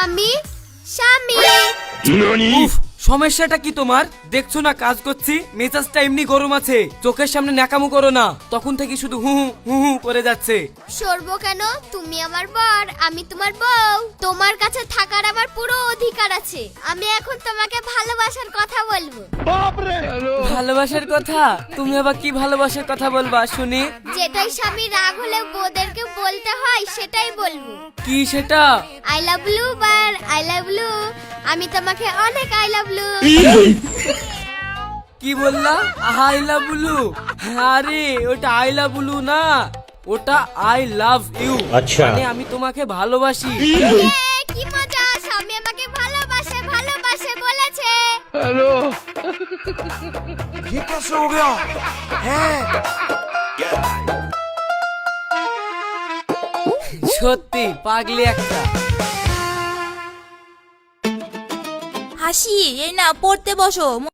স্বামী স্বামী উফ, সমস্যাটা কি তোমার? দেখছো না কাজ করছি, মেজাজটা এমনি গরম আছে। চোখের সামনে ন্যাকামো করো না, তখন থেকে শুধু হু হু হু হু করে যাচ্ছে। সরবো কেন? তুমি আমার বর, আমি তোমার বউ। তোমার কাছে থাকার আমার পুরো অধিকার আছে। আমি এখন তোমাকে ভালোবাসার কথা বলবো। ভালোবাসার কথা? তুমি আবার কি ভালোবাসার কথা বলবা শুনি? যেটাই স্বামী রাগ হলে বউদেরকে বলতে হয় সেটাই বলবো। কি সেটা? আই লাভ ইউ বার, আই লাভ ইউ। আমি তোমাকে অনেক আই লাভ ইউ। কি বললা? I love you? আরে ওটা আই লাভ ইউ না, ওটা আই লাভ ইউ। আচ্ছা। মানে আমি তোমাকে ভালোবাসি। কি মজা, স্বামী আমাকে ভালোবাসে ভালোবাসে বলেছে। ये कैसे हो गया है? সত্যি পাগলি একটা। হাসি, এই না পড়তে বসো।